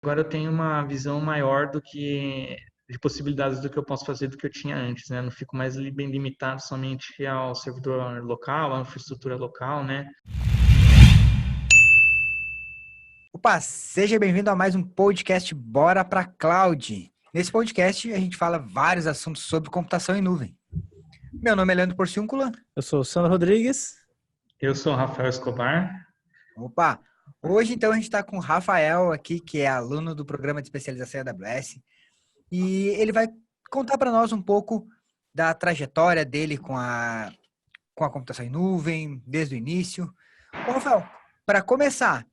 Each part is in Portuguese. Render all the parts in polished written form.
Agora eu tenho uma visão maior do que de possibilidades do que eu posso fazer do que eu tinha antes, né? Não fico mais bem limitado somente ao servidor local, à infraestrutura local, né? Opa, seja bem-vindo a mais um podcast Bora pra Cloud. Nesse podcast a gente fala vários assuntos sobre computação em nuvem. Meu nome é Leandro Porciúncula. Eu sou o Sandro Rodrigues. Eu sou o Rafael Escobar. Opa, hoje então a gente está com o Rafael aqui, que é aluno do programa de especialização AWS, e ele vai contar para nós um pouco da trajetória dele com a computação em nuvem, desde o início. Ô, Rafael, para começar,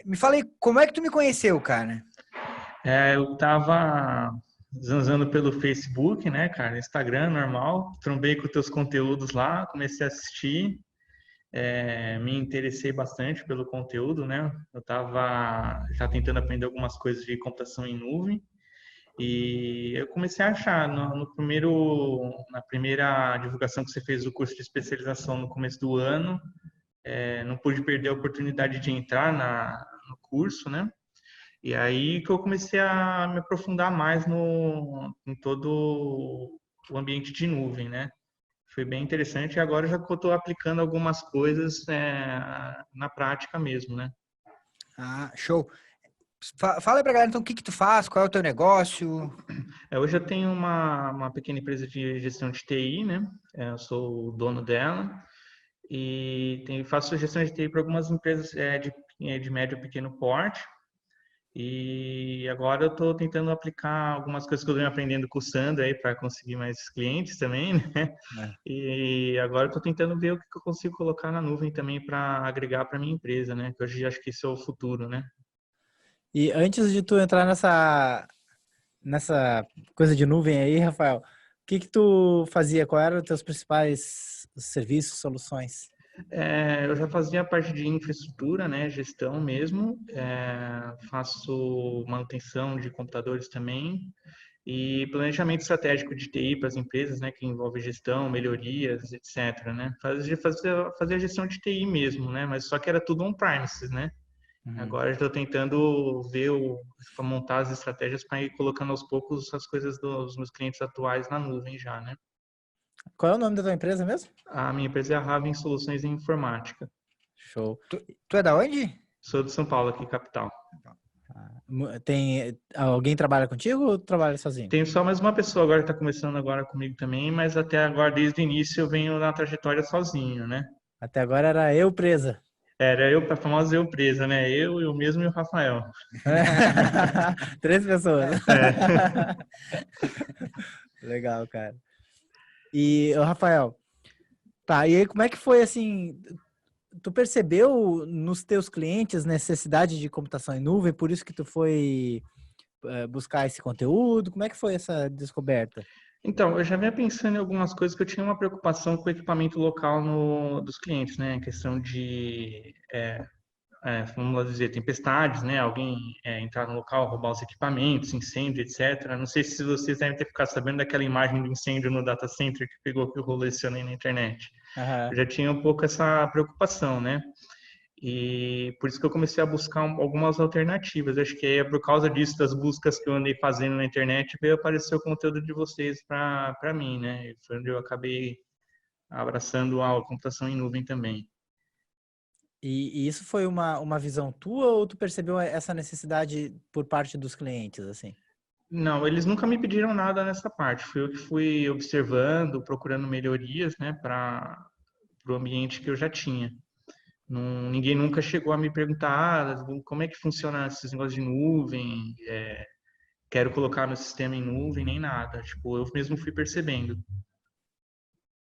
me fala aí, como é que tu me conheceu, cara? Eu tava zanzando pelo Facebook, né, cara? Instagram, normal. Trombei com teus conteúdos lá, comecei a assistir. Me interessei bastante pelo conteúdo, né? Eu tava já tentando aprender algumas coisas de computação em nuvem. E eu comecei a achar na primeira divulgação que você fez do curso de especialização no começo do ano, não pude perder a oportunidade de entrar no curso, né? E aí que eu comecei a me aprofundar mais em todo o ambiente de nuvem, né? Foi bem interessante e agora já que eu estou aplicando algumas coisas na prática mesmo, né? Ah, show. Fala aí pra galera, então, o que que tu faz, qual é o teu negócio? Hoje eu tenho uma pequena empresa de gestão de TI, né? Eu sou o dono dela e faço gestão de TI para algumas empresas de médio e pequeno porte. E agora eu estou tentando aplicar algumas coisas que eu venho aprendendo com o Sandro aí para conseguir mais clientes também, né? E agora eu estou tentando ver o que eu consigo colocar na nuvem também para agregar para minha empresa, né? Que hoje acho que isso é o futuro, né? E antes de tu entrar nessa coisa de nuvem aí, Rafael, o que tu fazia? Qual eram os teus principais serviços, soluções? Eu já fazia parte de infraestrutura, né? Gestão mesmo. Faço manutenção de computadores também. E planejamento estratégico de TI para as empresas, né, que envolve gestão, melhorias, etc, né? Fazia gestão de TI mesmo, né? Mas só que era tudo on-premises, né? Uhum. Agora estou tentando montar as estratégias para ir colocando aos poucos as coisas dos meus clientes atuais na nuvem já, né? Qual é o nome da tua empresa mesmo? A minha empresa é a Raven Soluções em Informática. Show. Tu é da onde? Sou de São Paulo, aqui, capital. Tem alguém trabalha contigo ou tu trabalha sozinho? Tenho só mais uma pessoa agora que está começando agora comigo também, mas até agora, desde o início, eu venho na trajetória sozinho, né? Até agora era eu presa. Era eu, a famosa eu presa, né? Eu mesmo e o Rafael. 3 pessoas. É. Legal, cara. E, ô, Rafael, tá, e aí como é que foi assim? Tu percebeu nos teus clientes necessidade de computação em nuvem, por isso que tu foi buscar esse conteúdo? Como é que foi essa descoberta? Então, eu já vinha pensando em algumas coisas que eu tinha uma preocupação com o equipamento local dos clientes, né? Em questão de, vamos lá dizer, tempestades, né? Alguém entrar no local, roubar os equipamentos, incêndio, etc. Não sei se vocês devem ter ficado sabendo daquela imagem do incêndio no data center que pegou que eu rolecionei na internet. Eu Aham. já tinha um pouco essa preocupação, né? E por isso que eu comecei a buscar algumas alternativas. Acho que é por causa disso, das buscas que eu andei fazendo na internet, veio aparecer o conteúdo de vocês para mim, né? E foi onde eu acabei abraçando a computação em nuvem também. E isso foi uma visão tua ou tu percebeu essa necessidade por parte dos clientes, assim? Não, eles nunca me pediram nada nessa parte. Fui eu que fui observando, procurando melhorias, né, para o ambiente que eu já tinha. Ninguém nunca chegou a me perguntar como é que funciona esses negócios de nuvem, quero colocar meu sistema em nuvem, nem nada. Tipo, eu mesmo fui percebendo.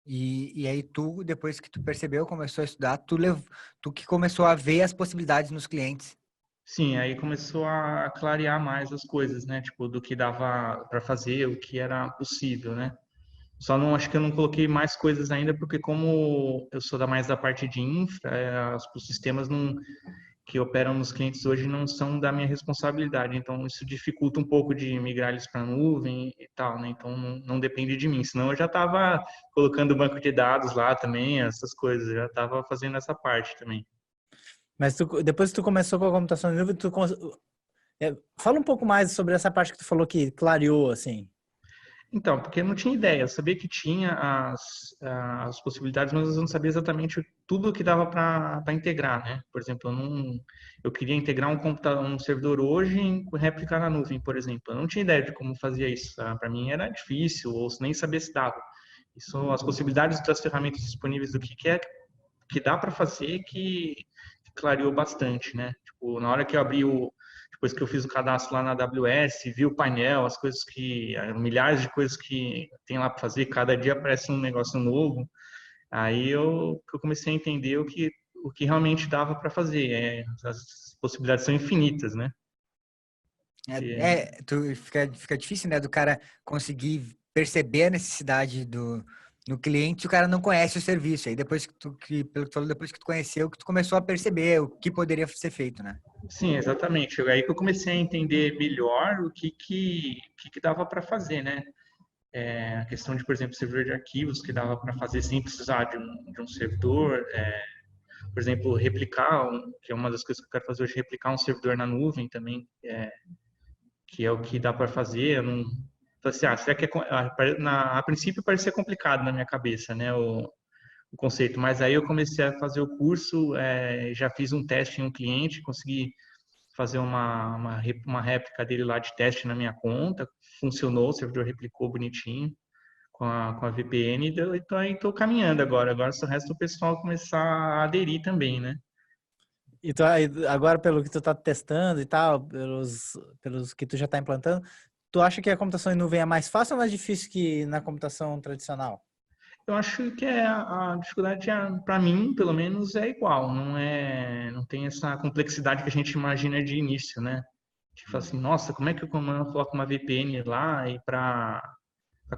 E aí tu, depois que tu percebeu, começou a estudar, tu que começou a ver as possibilidades nos clientes. Sim, aí começou a clarear mais as coisas, né? Tipo, do que dava para fazer, o que era possível, né? Só não acho que eu não coloquei mais coisas ainda, porque como eu sou mais da parte de infra, os sistemas que operam nos clientes hoje não são da minha responsabilidade. Então, isso dificulta um pouco de migrar eles para a nuvem e tal, né? Então, não depende de mim. Senão, eu já estava colocando banco de dados lá também, essas coisas. Eu já estava fazendo essa parte também. Mas depois que tu começou com a computação em nuvem, Fala um pouco mais sobre essa parte que tu falou que clareou, assim. Então, porque eu não tinha ideia. Eu sabia que tinha as possibilidades, mas eu não sabia exatamente tudo que dava para integrar, né? Por exemplo, eu queria integrar um computador, um servidor hoje em réplica na nuvem, por exemplo. Eu não tinha ideia de como fazia isso. Para mim era difícil, ou nem sabia se dava. Isso, as possibilidades das ferramentas disponíveis do que dá para fazer que clareou bastante, né? Tipo, na hora que eu abri depois que eu fiz o cadastro lá na AWS, vi o painel, as coisas milhares de coisas que tem lá para fazer, cada dia aparece um negócio novo. Aí eu comecei a entender o que realmente dava para fazer. As possibilidades são infinitas, né? Fica difícil, né, do cara conseguir perceber a necessidade no cliente, o cara não conhece o serviço. Aí depois pelo que tu falou, depois que tu conheceu, que tu começou a perceber o que poderia ser feito, né? Sim, exatamente. Aí que eu comecei a entender melhor o que dava para fazer, né? A questão de, por exemplo, servidor de arquivos que dava para fazer sem precisar de um servidor. Por exemplo, que é uma das coisas que eu quero fazer hoje, replicar um servidor na nuvem também, que é o que dá para fazer. Eu não, então, assim, será que a princípio parecia complicado na minha cabeça, né? O conceito, mas aí eu comecei a fazer o curso, já fiz um teste em um cliente, consegui fazer uma réplica dele lá de teste na minha conta, funcionou, o servidor replicou bonitinho com a VPN, então aí estou caminhando agora. Agora só resta o pessoal começar a aderir também, né? E agora, pelo que tu tá testando e tal, pelos que tu já tá implantando, tu acha que a computação em nuvem é mais fácil ou mais difícil que na computação tradicional? Eu acho que a dificuldade, para mim, pelo menos, é igual. Não tem essa complexidade que a gente imagina de início, né? Tipo assim, nossa, como é que eu coloco uma VPN lá e para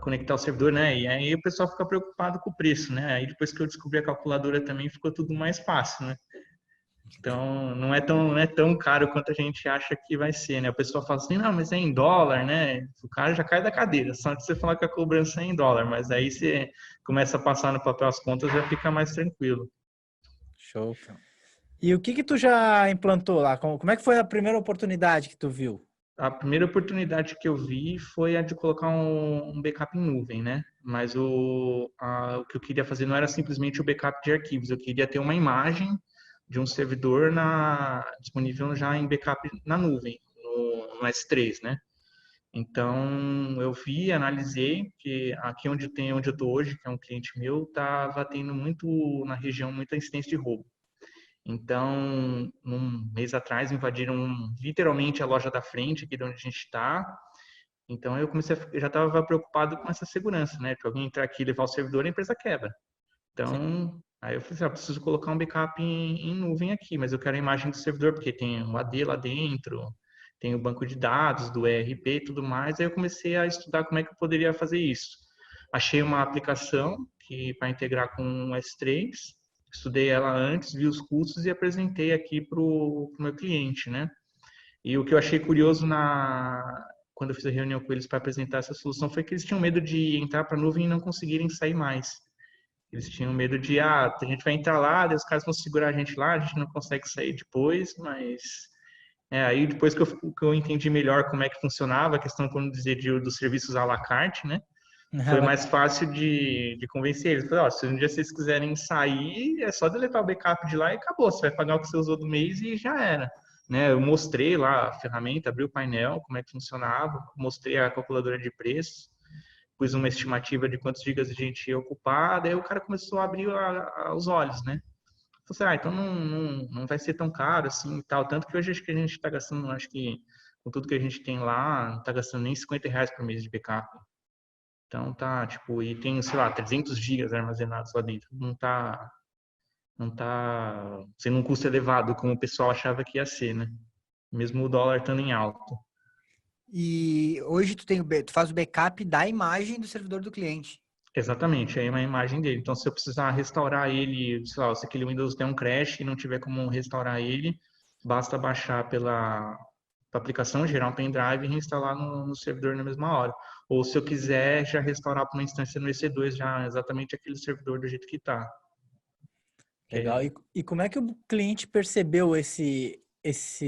conectar o servidor, né? E aí o pessoal fica preocupado com o preço, né? Aí depois que eu descobri a calculadora também ficou tudo mais fácil, né? Então não é tão caro quanto a gente acha que vai ser, né? O pessoal fala assim, não, mas é em dólar, né? O cara já cai da cadeira, só de você falar que a cobrança é em dólar, mas aí você começa a passar no papel as contas já fica mais tranquilo. Show. E o que tu já implantou lá? Como é que foi a primeira oportunidade que tu viu? A primeira oportunidade que eu vi foi a de colocar um backup em nuvem, né? Mas o que eu queria fazer não era simplesmente o backup de arquivos, eu queria ter uma imagem de um servidor disponível já em backup na nuvem, no S3, né? Então eu vi, analisei que aqui onde eu estou hoje, que é um cliente meu, estava tendo muito na região muita incidência de roubo. Então, um mês atrás, invadiram literalmente a loja da frente, aqui de onde a gente está. Então, eu já estava preocupado com essa segurança, né? Que alguém entrar aqui e levar o servidor, a empresa quebra. Sim. Então, aí eu falei assim, preciso colocar um backup em nuvem aqui, mas eu quero a imagem do servidor, porque tem o AD lá dentro, tem o banco de dados do ERP e tudo mais. Aí eu comecei a estudar como é que eu poderia fazer isso. Achei uma aplicação que para integrar com o S3, estudei ela antes, vi os custos e apresentei aqui para o meu cliente, né? E o que eu achei curioso quando eu fiz a reunião com eles para apresentar essa solução foi que eles tinham medo de entrar para a nuvem e não conseguirem sair mais. Eles tinham medo de, a gente vai entrar lá, daí os caras vão segurar a gente lá, a gente não consegue sair depois, mas aí depois que eu entendi melhor como é que funcionava a questão, como dizer, dos serviços à la carte, né? Foi mais fácil de convencer eles. Falei, se um dia vocês quiserem sair, é só deletar o backup de lá e acabou. Você vai pagar o que você usou do mês e já era. Né? Eu mostrei lá a ferramenta, abri o painel, como é que funcionava, mostrei a calculadora de preços, pus uma estimativa de quantos gigas a gente ia ocupar, daí o cara começou a abrir os olhos, né? Falei, então não vai ser tão caro assim e tal. Tanto que hoje acho que a gente está gastando, acho que com tudo que a gente tem lá, não está gastando nem R$ 50 por mês de backup. Então tá, tipo, e tem, sei lá, 300 gigas armazenados lá dentro. Não tá sendo um custo elevado como o pessoal achava que ia ser, né? Mesmo o dólar estando em alto. E hoje tu faz o backup da imagem do servidor do cliente. Exatamente, aí é uma imagem dele. Então, se eu precisar restaurar ele, sei lá, se aquele Windows tem um crash e não tiver como restaurar ele, basta baixar pela aplicação, gerar um pendrive e reinstalar no servidor na mesma hora. Ou se eu quiser já restaurar para uma instância no EC2, já exatamente aquele servidor do jeito que está. Legal. E como é que o cliente percebeu esse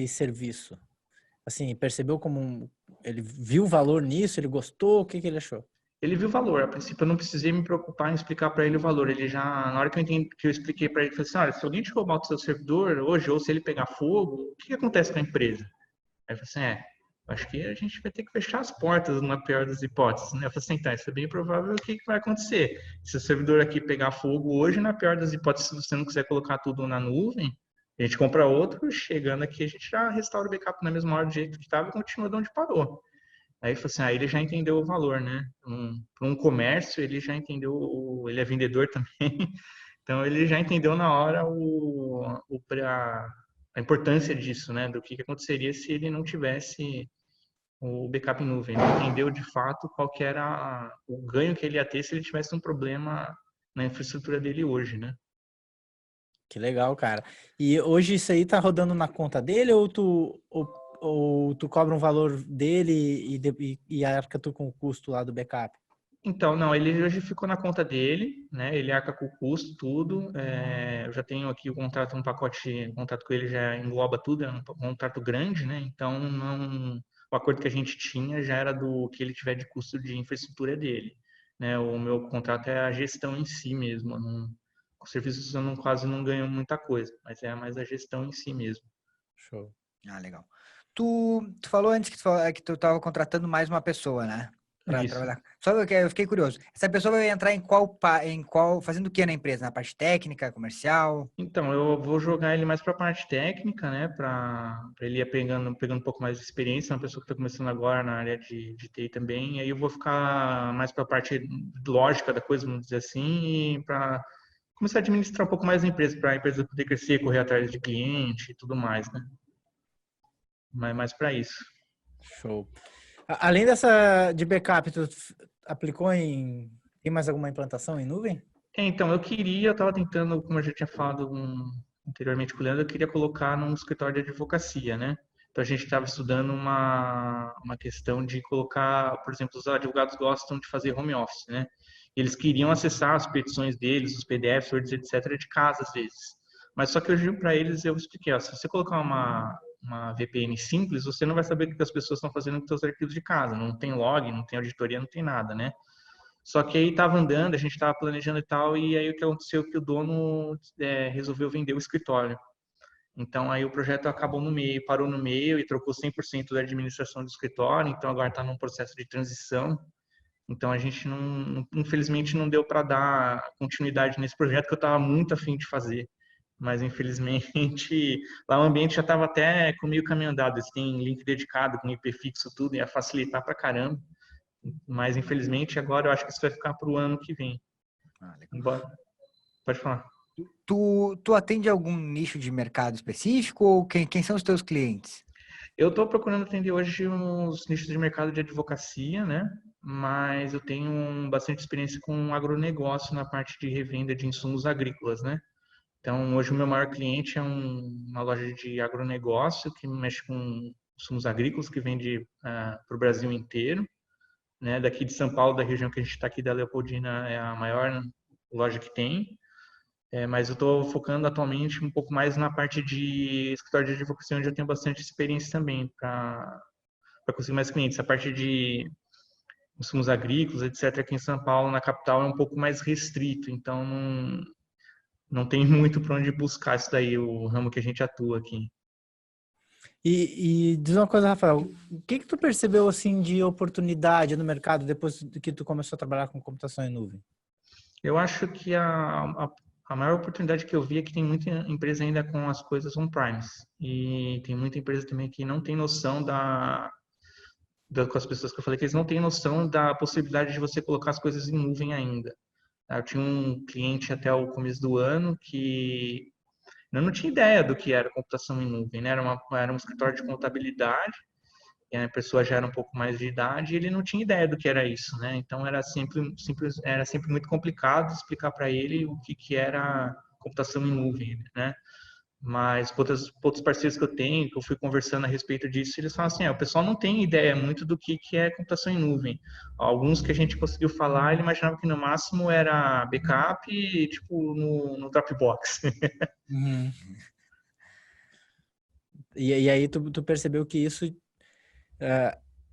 serviço? Assim, percebeu ele viu o valor nisso, ele gostou, o que ele achou? Ele viu o valor. A princípio, eu não precisei me preocupar em explicar para ele o valor. Ele já, na hora que eu expliquei para ele, ele falou assim: olha, se alguém te roubar o seu servidor hoje, ou se ele pegar fogo, o que acontece com a empresa? Aí eu falei assim: acho que a gente vai ter que fechar as portas na pior das hipóteses, né? Eu falei assim: então, isso é bem provável. O que vai acontecer? Se o servidor aqui pegar fogo hoje, na pior das hipóteses, se você não quiser colocar tudo na nuvem, a gente compra outro, chegando aqui, a gente já restaura o backup na mesma hora do jeito que estava e continua de onde parou. Aí falou assim, ele já entendeu o valor, né? Para um comércio, ele já entendeu, ele é vendedor também, então ele já entendeu na hora a importância disso, né? Do que aconteceria se ele não tivesse o backup em nuvem. Ele entendeu de fato qual que era o ganho que ele ia ter se ele tivesse um problema na infraestrutura dele hoje, né? Que legal, cara. E hoje isso aí tá rodando na conta dele ou tu cobra um valor dele e arca tu com o custo lá do backup? Então, não, ele hoje ficou na conta dele, né? Ele arca com o custo, tudo. Eu já tenho aqui o contrato, um pacote, o contrato com ele já engloba tudo, é um contrato grande, né? Então, não, o acordo que a gente tinha já era do que ele tiver de custo de infraestrutura dele, né? O meu contrato é a gestão em si mesmo. Com serviços eu quase não ganho muita coisa, mas é mais a gestão em si mesmo. Show. Ah, legal. Tu falou antes que tu estava contratando mais uma pessoa, né? Para Isso. trabalhar. Só que eu fiquei curioso. Essa pessoa vai entrar fazendo o que na empresa? Na parte técnica, comercial? Então, eu vou jogar ele mais para a parte técnica, né? Para ele ir pegando um pouco mais de experiência, uma pessoa que está começando agora na área de TI também. E aí eu vou ficar mais para a parte lógica da coisa, vamos dizer assim, e para começar a administrar um pouco mais a empresa, para a empresa poder crescer, correr atrás de cliente e tudo mais, né? Mas mais para isso. Show. Além dessa de backup, tu aplicou tem mais alguma implantação em nuvem? Então, eu estava tentando, como eu já tinha falado anteriormente com o Leandro, eu queria colocar num escritório de advocacia, né? Então, a gente estava estudando uma questão de colocar, por exemplo, os advogados gostam de fazer home office, né? Eles queriam acessar as petições deles, os PDFs, Words, etc., de casa, às vezes. Mas só que eu digo para eles, eu expliquei, se você colocar uma VPN simples, você não vai saber o que as pessoas estão fazendo com os seus arquivos de casa. Não tem log, não tem auditoria, não tem nada, né? Só que aí estava andando, a gente estava planejando e tal, e aí o que aconteceu que o dono resolveu vender o escritório. Então aí o projeto acabou no meio, parou no meio e trocou 100% da administração do escritório, então agora está num processo de transição. Então a gente infelizmente não deu para dar continuidade nesse projeto que eu estava muito afim de fazer. Mas infelizmente lá o ambiente já estava até com meio caminho andado. Eles têm link dedicado com IP fixo, tudo, ia facilitar para caramba. Mas infelizmente agora eu acho que isso vai ficar para o ano que vem. Ah, legal. Pode falar. Tu atende algum nicho de mercado específico ou quem são os teus clientes? Eu estou procurando atender hoje uns nichos de mercado de advocacia, né? Mas eu tenho bastante experiência com agronegócio na parte de revenda de insumos agrícolas, né? Então, hoje o meu maior cliente é uma loja de agronegócio que mexe com insumos agrícolas, que vende para o Brasil inteiro, né? Daqui de São Paulo, da região que a gente está aqui, da Leopoldina, é a maior loja que tem. Mas eu estou focando atualmente um pouco mais na parte de escritório de advocacia, onde eu tenho bastante experiência também, para conseguir mais clientes. A parte de insumos agrícolas, etc., aqui em São Paulo, na capital, é um pouco mais restrito, então não tem muito para onde buscar isso daí, o ramo que a gente atua aqui. E diz uma coisa, Rafael, o que tu percebeu assim de oportunidade no mercado depois que tu começou a trabalhar com computação em nuvem? Eu acho que a maior oportunidade que eu vi é que tem muita empresa ainda com as coisas on-premise. E tem muita empresa também que não tem noção com as pessoas que eu falei, que eles não têm noção da possibilidade de você colocar as coisas em nuvem ainda. Eu tinha um cliente até o começo do ano que eu não tinha ideia do que era computação em nuvem, né? Era um escritório de contabilidade, e a pessoa já era um pouco mais de idade e ele não tinha ideia do que era isso, né? Então era sempre muito complicado explicar para ele o que era computação em nuvem, né? Mas outros parceiros que eu tenho, que eu fui conversando a respeito disso, eles falam assim, o pessoal não tem ideia muito do que é computação em nuvem. Alguns que a gente conseguiu falar, ele imaginava que no máximo era backup, tipo, no Dropbox. Uhum. E aí tu percebeu que isso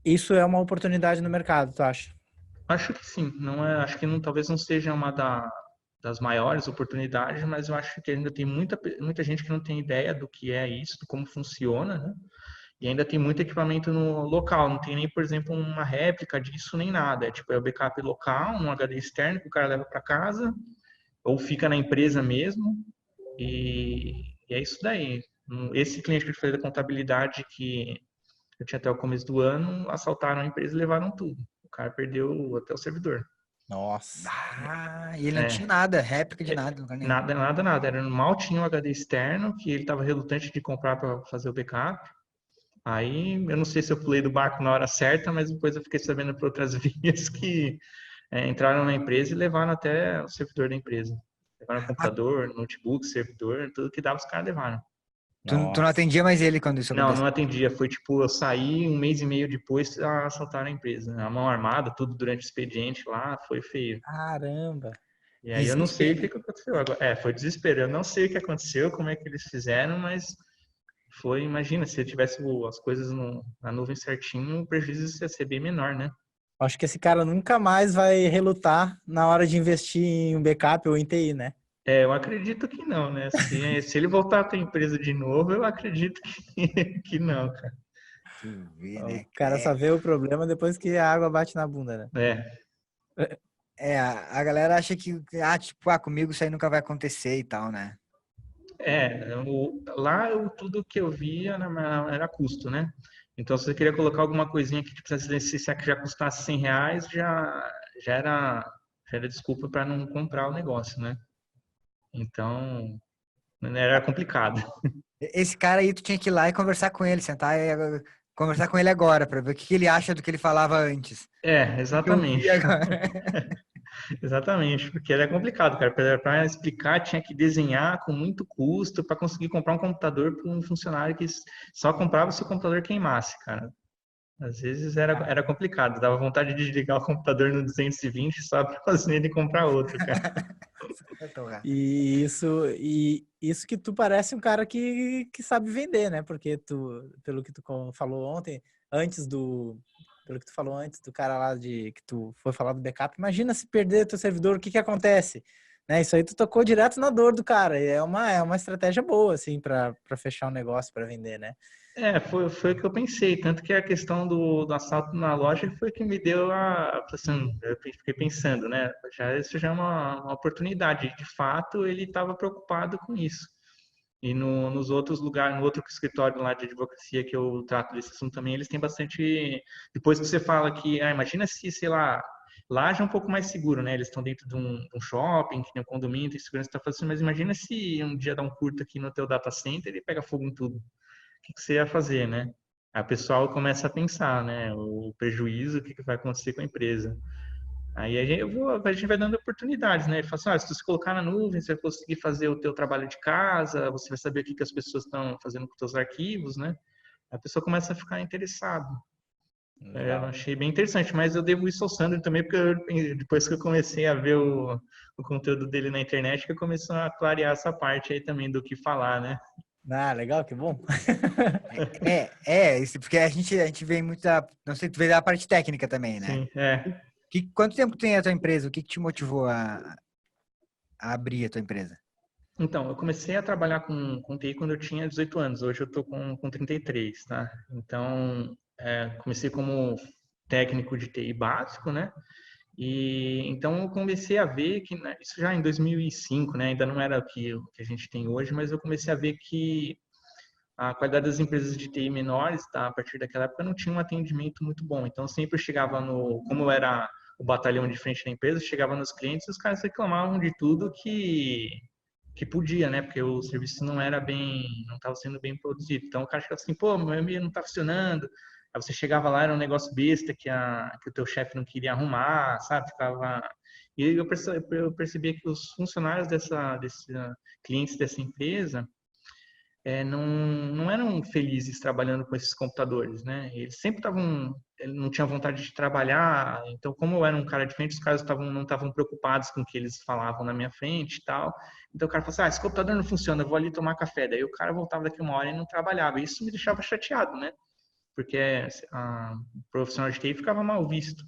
Isso é uma oportunidade no mercado, tu acha? Acho que sim, não é, acho que não, talvez não seja das maiores oportunidades, mas eu acho que ainda tem muita gente que não tem ideia do que é isso, de como funciona, né? E ainda tem muito equipamento no local, não tem nem, por exemplo, uma réplica disso nem nada. É tipo, é o backup local, um HD externo que o cara leva para casa, ou fica na empresa mesmo, e é isso daí. Esse cliente que eu te falei da contabilidade, que eu tinha até o começo do ano, assaltaram a empresa e levaram tudo. O cara perdeu até o servidor. Nossa. Ah, e ele não tinha É, nada, réplica de nada, lugar nenhum. nada, nada, nada. Era mal tinha um HD externo que ele estava relutante de comprar para fazer o backup. Aí eu não sei se eu pulei do barco na hora certa, mas depois eu fiquei sabendo por outras vias que entraram na empresa e levaram até o servidor da empresa. Levaram Ah, computador, notebook, servidor, tudo que dava os caras levaram. tu não Nossa. atendia mais ele quando isso Não, não aconteceu? atendia. Foi tipo, eu saí um mês e meio depois assaltaram a empresa. A mão armada, tudo durante o expediente lá, foi feio. Caramba. E aí eu não sei o Desespero. que aconteceu agora. Foi desespero. Eu não sei o que aconteceu, como é que eles fizeram, mas foi, imagina, se tivesse as coisas na nuvem certinho, o prejuízo ia ser bem menor, né? Acho que esse cara nunca mais vai relutar na hora de investir em um backup ou em TI, né? Eu acredito que não, né? Se ele voltar para a empresa de novo, eu acredito que não, cara. Tu vê, O né? cara só vê o problema depois que a água bate na bunda, né? É, A galera acha que, tipo, comigo isso aí nunca vai acontecer e tal, né? lá tudo que eu via era custo, né? Então, se você queria colocar alguma coisinha que tipo, se já custasse R$ 100, já era, já era desculpa para não comprar o negócio, né? Então, era complicado. Esse cara aí, tu tinha que ir lá e conversar com ele, sentar e conversar com ele agora, pra ver o que que ele acha do que ele falava antes. O que eu vi Exatamente. agora. Exatamente, porque era complicado, cara. Para explicar, tinha que desenhar com muito custo para conseguir comprar um computador para um funcionário que só comprava se o computador queimasse, cara. Às vezes era complicado, dava vontade de desligar o computador no 220 só para fazer ele comprar outro, cara. E isso que tu parece um cara que sabe vender, né? Porque pelo que tu falou ontem, pelo que tu falou antes do cara lá que tu foi falar do backup, imagina se perder teu servidor, o que que acontece? Né? Isso aí tu tocou direto na dor do cara. E é uma estratégia boa, assim, para fechar um negócio, para vender, né? Foi o que eu pensei, tanto que a questão do assalto na loja foi que me deu assim, eu fiquei pensando, né? Isso já é uma oportunidade. De fato, ele estava preocupado com isso. E nos outros lugares, no outro escritório lá de advocacia que eu trato desse assunto também, eles têm bastante. Depois que você fala que, imagina se, sei lá já é um pouco mais seguro, né? Eles estão dentro de um shopping, que tem um condomínio, tem segurança, está fazendo, mas imagina se um dia dá um curto aqui no teu data center e pega fogo em tudo. Que você ia fazer, né? Aí o pessoal começa a pensar, né? O prejuízo, o que vai acontecer com a empresa. Aí a gente vai dando oportunidades, né? Ele fala assim, se você colocar na nuvem, você vai conseguir fazer o teu trabalho de casa, você vai saber o que as pessoas estão fazendo com os seus arquivos, né? A pessoa começa a ficar interessada. Eu Legal. achei bem interessante, mas eu devo isso ao Sandro também, porque depois que eu comecei a ver o conteúdo dele na internet, que eu comecei a clarear essa parte aí também do que falar, né? Ah, legal, que bom. Isso, porque a gente vem muito da, não sei, tu veio da parte técnica também, né? Sim, Quanto tempo tem a tua empresa? O que te motivou a abrir a tua empresa? Então, eu comecei a trabalhar com TI quando eu tinha 18 anos. Hoje eu estou com 33, tá? Então, comecei como técnico de TI básico, né? E então eu comecei a ver que, né, isso já em 2005, né? Ainda não era o que a gente tem hoje, mas eu comecei a ver que a qualidade das empresas de TI menores, tá, a partir daquela época, não tinha um atendimento muito bom. Então, sempre eu chegava como eu era o batalhão de frente da empresa, chegava nos clientes e os caras reclamavam de tudo que podia, né? Porque o serviço não estava sendo bem produzido. Então o cara ficava assim, pô, meu e-mail não está funcionando. Aí você chegava lá, era um negócio besta que o teu chefe não queria arrumar, sabe? E aí eu percebia que os funcionários desses clientes dessa empresa não eram felizes trabalhando com esses computadores, né? Eles sempre não tinham vontade de trabalhar. Então, como eu era um cara diferente, os caras não estavam preocupados com o que eles falavam na minha frente e tal. Então, o cara falou assim, esse computador não funciona, eu vou ali tomar café. Daí o cara voltava daqui uma hora e não trabalhava. Isso me deixava chateado, né? porque o profissional de TI ficava mal visto.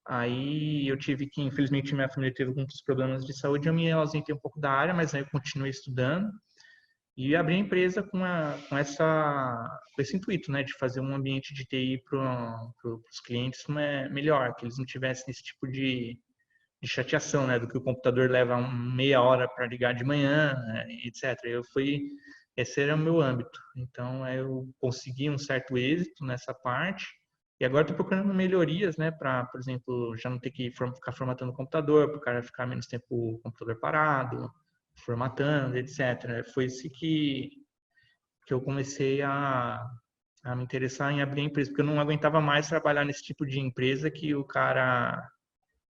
Aí eu tive que, infelizmente, minha família teve alguns problemas de saúde, eu me ausentei um pouco da área, mas aí eu continuei estudando e abri a empresa com esse intuito, né, de fazer um ambiente de TI para os clientes melhor, que eles não tivessem esse tipo de chateação, né, do que o computador leva meia hora para ligar de manhã, né, etc. Esse era o meu âmbito. Então, eu consegui um certo êxito nessa parte. E agora estou procurando melhorias, né, para, por exemplo, já não ter que ficar formatando o computador, para o cara ficar menos tempo o computador parado, formatando, etc. Foi isso que eu comecei a me interessar em abrir a empresa, porque eu não aguentava mais trabalhar nesse tipo de empresa que o cara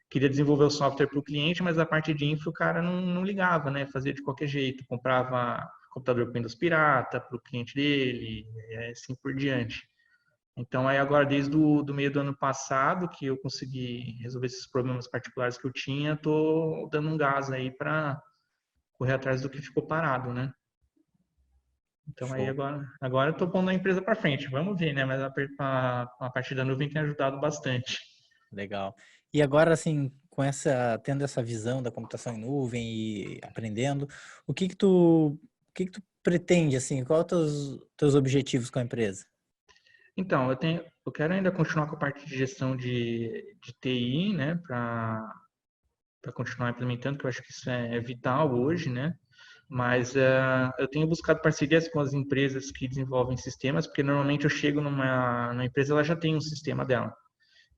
queria desenvolver o software para o cliente, mas a parte de infra o cara não ligava, né? Fazia de qualquer jeito, comprava computador com Windows pirata para o cliente dele, e assim por diante. Então, aí agora, desde do meio do ano passado, que eu consegui resolver esses problemas particulares que eu tinha, estou dando um gás aí para correr atrás do que ficou parado, né? Então, aí Show. agora eu estou pondo a empresa para frente. Vamos ver, né? Mas a partir da nuvem tem ajudado bastante. Legal. E agora, assim, tendo essa visão da computação em nuvem e aprendendo, o que que tu pretende, assim, quais os teus objetivos com a empresa? Então, eu quero ainda continuar com a parte de gestão de TI, né? Para continuar implementando, que eu acho que isso é vital hoje, né? Mas eu tenho buscado parcerias com as empresas que desenvolvem sistemas, porque normalmente eu chego numa empresa, ela já tem um sistema dela.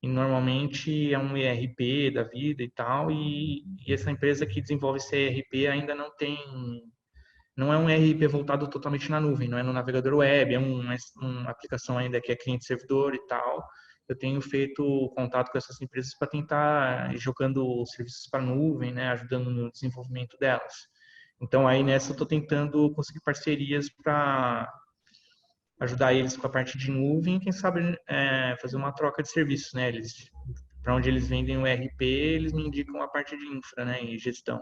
E normalmente é um ERP da vida e tal, e essa empresa que desenvolve esse ERP ainda não é um ERP voltado totalmente na nuvem, não é no navegador web, é uma aplicação ainda que é cliente-servidor e tal. Eu tenho feito contato com essas empresas para tentar ir jogando os serviços para a nuvem, né, ajudando no desenvolvimento delas. Então, aí nessa eu estou tentando conseguir parcerias para ajudar eles com a parte de nuvem, quem sabe fazer uma troca de serviços, né? Para onde eles vendem o ERP, eles me indicam a parte de infra, né, e gestão.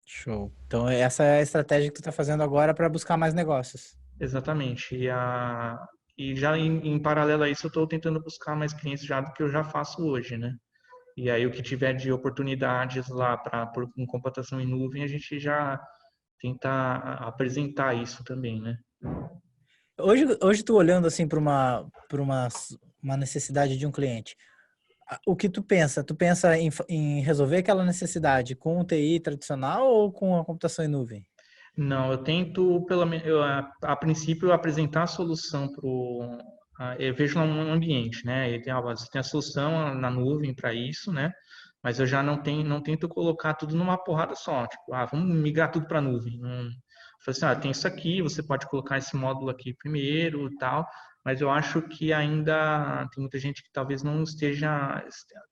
Show. Então, essa é a estratégia que tu está fazendo agora para buscar mais negócios. Exatamente. E já em paralelo a isso, eu estou tentando buscar mais clientes já do que eu já faço hoje, né? E aí, o que tiver de oportunidades lá por com computação em nuvem, a gente já tenta apresentar isso também, né? Hoje tu olhando assim uma necessidade de um cliente, o que tu pensa? Tu pensa em resolver aquela necessidade com o TI tradicional ou com a computação em nuvem? Não, eu tento, pelo menos, a princípio, apresentar a solução para o. Eu vejo lá um ambiente, né? Você tem a solução na nuvem para isso, né? Mas eu já não tento colocar tudo numa porrada só. Tipo, vamos migrar tudo para a nuvem. Não, eu falo assim, tem isso aqui, você pode colocar esse módulo aqui primeiro e tal. Mas eu acho que ainda tem muita gente que talvez não esteja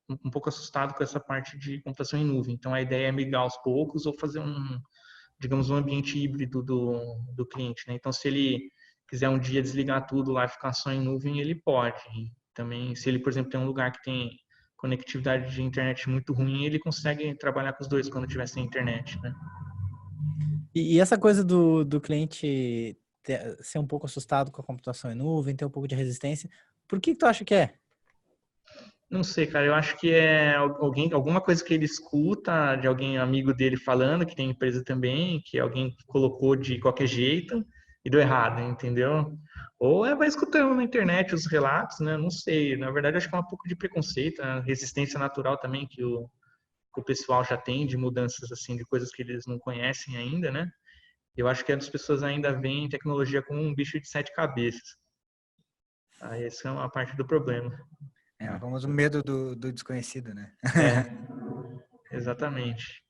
um pouco assustado com essa parte de computação em nuvem. Então a ideia é migrar aos poucos ou fazer digamos, um ambiente híbrido do cliente, né? Então, se ele quiser um dia desligar tudo lá e ficar só em nuvem, ele pode. E também, se ele, por exemplo, tem um lugar que tem conectividade de internet muito ruim, ele consegue trabalhar com os dois quando tiver sem internet, né? E essa coisa do cliente ser um pouco assustado com a computação em nuvem, ter um pouco de resistência, por que tu acha que é? Não sei, cara, eu acho que é alguma coisa que ele escuta de alguém amigo dele falando, que tem empresa também, que alguém colocou de qualquer jeito e deu errado, entendeu? Ou vai escutando na internet os relatos, né? Não sei. Na verdade, acho que é um pouco de preconceito, né? Resistência natural também que o pessoal já tem de mudanças assim, de coisas que eles não conhecem ainda, né? Eu acho que as pessoas ainda veem tecnologia como um bicho de sete cabeças. Aí essa é uma parte do problema. É o famoso medo do desconhecido, né? É, exatamente.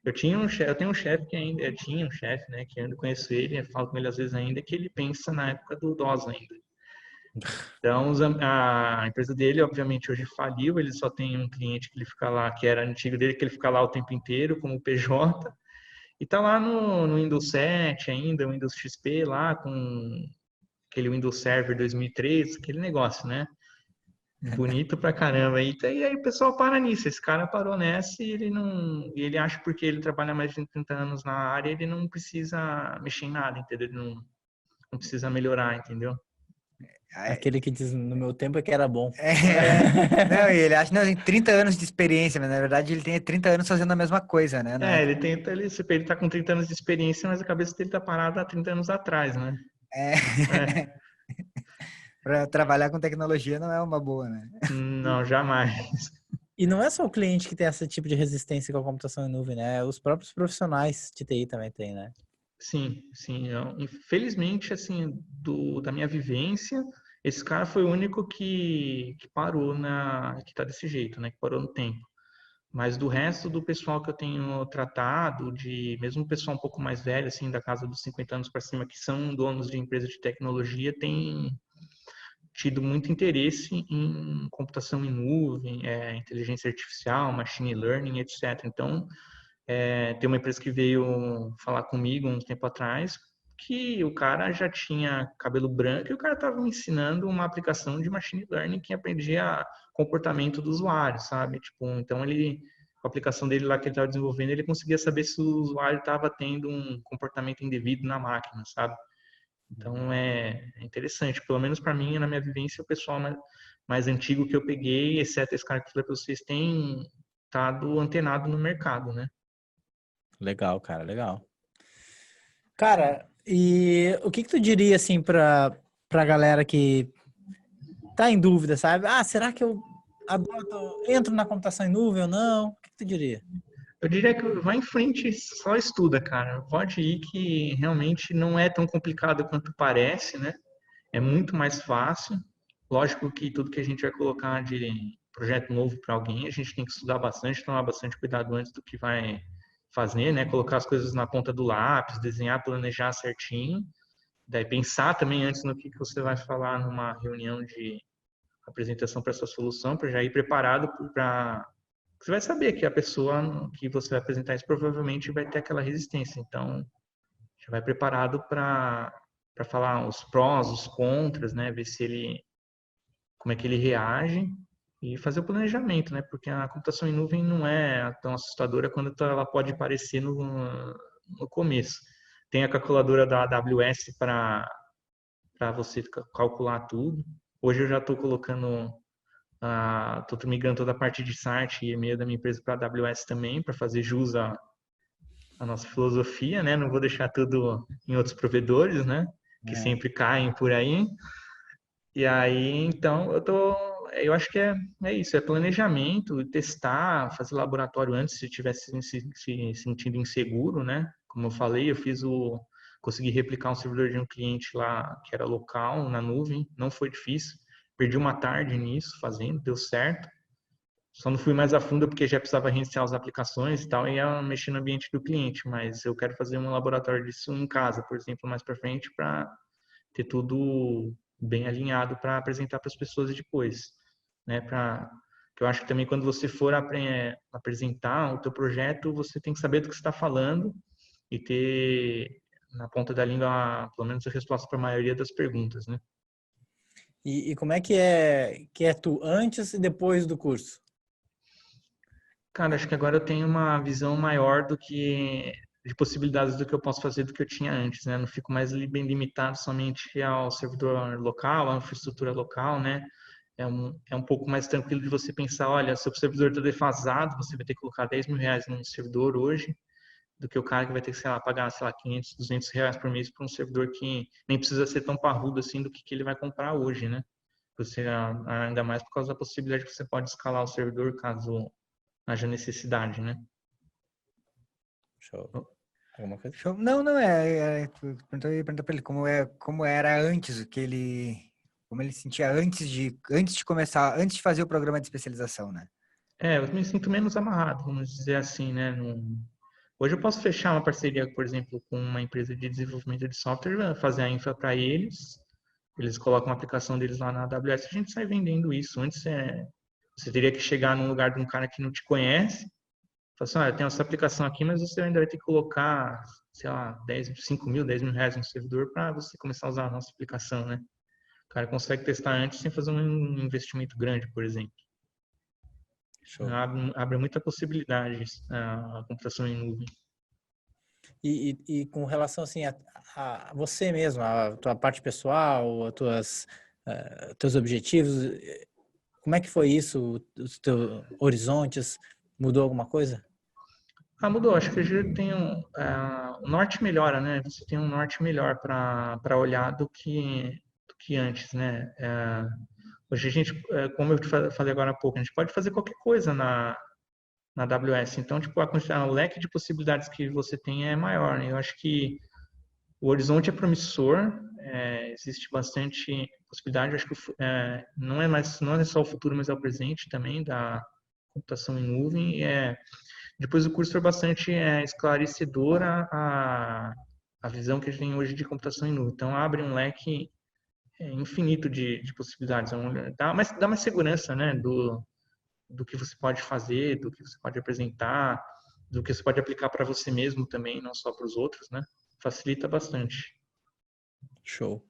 Eu tenho um chefe que ainda, eu tinha um chefe, né, que eu ainda conheço ele, eu falo com ele às vezes ainda, que ele pensa na época do DOS ainda. Então, a empresa dele, obviamente, hoje faliu, ele só tem um cliente que ele fica lá, que era antigo dele, que ele fica lá o tempo inteiro, como PJ, e tá lá no Windows 7 ainda, Windows XP lá, com aquele Windows Server 2003, aquele negócio, né? Bonito pra caramba. E aí o pessoal para nisso. Esse cara parou nessa e ele não. E ele acha porque ele trabalha mais de 30 anos na área, ele não precisa mexer em nada, entendeu? Ele não precisa melhorar, entendeu? Aquele que diz, no meu tempo é que era bom. Não, e ele acha, não, tem 30 anos de experiência, mas na verdade ele tem 30 anos fazendo a mesma coisa, né? Ele tá com 30 anos de experiência, mas a cabeça dele tá parada há 30 anos atrás, né? É, É, para trabalhar com tecnologia não é uma boa, né? não, jamais. E não é só o cliente que tem esse tipo de resistência com a computação em nuvem, né? Os próprios profissionais de TI também têm, né? Sim, sim. Infelizmente, assim, da minha vivência, esse cara foi o único que parou que tá desse jeito, né? Que parou no tempo. Mas do resto do pessoal que eu tenho tratado, mesmo o pessoal um pouco mais velho, assim, da casa dos 50 anos para cima, que são donos de empresas de tecnologia, tem tido muito interesse em computação em nuvem, inteligência artificial, machine learning, etc. Então, tem uma empresa que veio falar comigo um tempo atrás que o cara já tinha cabelo branco e o cara estava me ensinando uma aplicação de machine learning que aprendia comportamento do usuário, sabe? Tipo, então a aplicação dele lá que ele estava desenvolvendo, ele conseguia saber se o usuário estava tendo um comportamento indevido na máquina, sabe? Então é interessante, pelo menos para mim, na minha vivência, o pessoal mais antigo que eu peguei, exceto esse cara que eu falei para vocês, tem estado antenado no mercado, né? Legal, cara, legal. Cara, e o que tu diria, assim, pra galera que tá em dúvida, sabe? Ah, será que eu entro na computação em nuvem ou não? O que tu diria? Eu diria que vai em frente, só estuda, cara. Pode ir que realmente não é tão complicado quanto parece, né? É muito mais fácil. Lógico que tudo que a gente vai colocar de projeto novo para alguém, a gente tem que estudar bastante, tomar bastante cuidado antes do que vai fazer, né? Colocar as coisas na ponta do lápis, desenhar, planejar certinho. Daí pensar também antes no que você vai falar numa reunião de apresentação para essa solução, para já ir preparado para você vai saber que a pessoa que você vai apresentar isso provavelmente vai ter aquela resistência. Então, já vai preparado para falar os prós, os contras, né? Ver se ele como é que ele reage e fazer o planejamento, né? Porque a computação em nuvem não é tão assustadora quanto ela pode parecer no começo. Tem a calculadora da AWS para você calcular tudo. Hoje eu já estou colocando estou migrando toda a parte de SART e e-mail da minha empresa para a AWS também, para fazer jus à nossa filosofia, né? Não vou deixar tudo em outros provedores, né? Que sempre caem por aí. E aí, então, eu acho que é isso, é planejamento, testar, fazer laboratório antes se tivesse se sentindo inseguro, né? Como eu falei, consegui replicar um servidor de um cliente lá que era local, na nuvem, não foi difícil. Perdi uma tarde nisso, fazendo, deu certo. Só não fui mais a fundo porque já precisava reiniciar as aplicações e tal, e ia mexer no ambiente do cliente, mas eu quero fazer um laboratório disso em casa, por exemplo, mais para frente, para ter tudo bem alinhado para apresentar para as pessoas depois, né? Que eu acho que também quando você for apresentar o teu projeto, você tem que saber do que você está falando e ter na ponta da língua, pelo menos, a resposta para a maioria das perguntas, né? E como é que é tu antes e depois do curso? Cara, acho que agora eu tenho uma visão maior de possibilidades do que eu posso fazer do que eu tinha antes, né? Não fico mais bem limitado somente ao servidor local, à infraestrutura local, né? É um pouco mais tranquilo de você pensar, olha, seu servidor está defasado, você vai ter que colocar R$ 10.000 num servidor hoje, do que o cara que vai ter que, sei lá, pagar, sei lá, R$ 500, R$ 200 por mês para um servidor que nem precisa ser tão parrudo assim do que ele vai comprar hoje, né? Ainda mais por causa da possibilidade que você pode escalar o servidor caso haja necessidade, né? Show. Alguma coisa? Show. Não, não é. Perguntar para ele como era antes, como ele sentia antes de começar, antes de fazer o programa de especialização, né? Eu me sinto menos amarrado, vamos dizer assim, né? Hoje eu posso fechar uma parceria, por exemplo, com uma empresa de desenvolvimento de software, fazer a infra para eles colocam a aplicação deles lá na AWS, a gente sai vendendo isso. Antes você teria que chegar num lugar de um cara que não te conhece, falar assim, olha, tem essa aplicação aqui, mas você ainda vai ter que colocar, sei lá, 5 mil, R$ 10.000 no servidor para você começar a usar a nossa aplicação, né? O cara consegue testar antes sem fazer um investimento grande, por exemplo. Show. Abre muita possibilidade a computação em nuvem. E com relação assim a você mesmo, a tua parte pessoal, as tuas teus objetivos? Como é que foi isso? Os teus horizontes? Mudou alguma coisa? Mudou. Acho que a gente tem o norte melhora, né? Você tem um norte melhor para olhar do que antes, né? Hoje a gente, como eu te falei agora há pouco, a gente pode fazer qualquer coisa na AWS. Então, tipo, o leque de possibilidades que você tem é maior, né? Eu acho que o horizonte é promissor, existe bastante possibilidade. Eu acho que não é só o futuro, mas é o presente também da computação em nuvem. Depois o curso foi bastante esclarecedora a visão que a gente tem hoje de computação em nuvem. Então, abre um leque infinito de possibilidades. Dá mais segurança, né, do que você pode fazer, do que você pode apresentar, do que você pode aplicar para você mesmo também, não só para os outros, né? Facilita bastante. Show.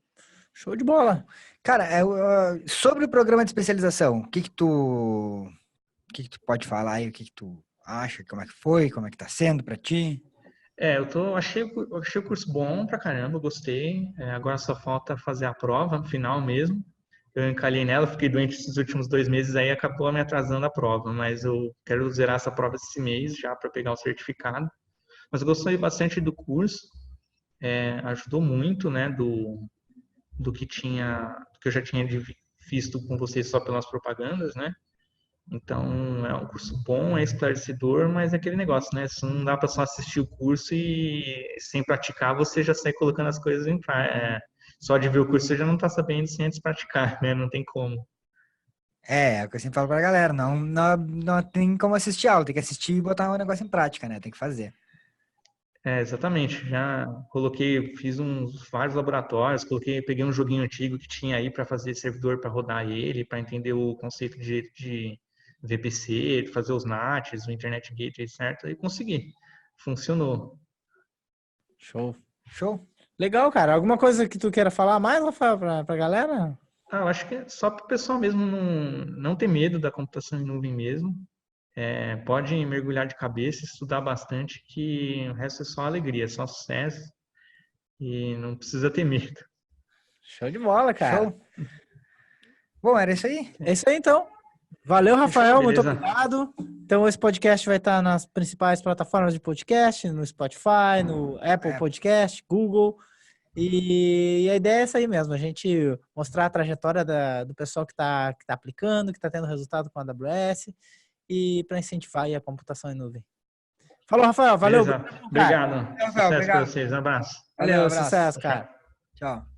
Show de bola. Cara, sobre o programa de especialização, o que que tu pode falar aí? O que que tu acha? Como é que foi? Como é que tá sendo para ti? Achei o curso bom pra caramba, gostei. Agora só falta fazer a prova no final mesmo. Eu encalhei nela, fiquei doente esses últimos 2 meses, aí acabou me atrasando a prova, mas eu quero zerar essa prova esse mês já para pegar o certificado. Mas eu gostei bastante do curso, ajudou muito, né, do que eu já tinha visto com vocês só pelas propagandas, né? Então, é um curso bom, é esclarecedor, mas é aquele negócio, né? Não dá para só assistir o curso e sem praticar você já sai colocando as coisas em prática. Só de ver o curso você já não está sabendo sem antes praticar, né? Não tem como. É o que eu sempre falo pra galera, não tem como assistir aula, tem que assistir e botar o negócio em prática, né? Tem que fazer. Exatamente. Já fiz vários laboratórios, peguei um joguinho antigo que tinha aí para fazer servidor para rodar ele, para entender o conceito de VPC, de fazer os NATs, o Internet Gateway, certo? E consegui. Funcionou. Show. Show? Legal, cara. Alguma coisa que tu queira falar mais, Rafael, pra galera? Eu acho que é só para o pessoal mesmo não ter medo da computação em nuvem mesmo. Pode mergulhar de cabeça, estudar bastante, que o resto é só alegria, só sucesso e não precisa ter medo. Show de bola, cara. Show? Bom, era isso aí. É isso aí, então. Valeu, Rafael. Muito Beleza. obrigado. Então, esse podcast vai estar nas principais plataformas de podcast, no Spotify, no Apple Podcast, Google. E a ideia é essa aí mesmo, a gente mostrar a trajetória do pessoal que tá aplicando, que está tendo resultado com a AWS e para incentivar aí a computação em nuvem. Falou, Rafael. Valeu. Beleza. Obrigado. Rafael, Sucesso para obrigado. vocês. Um abraço. Valeu, Valeu, abraço. sucesso, cara. Tchau.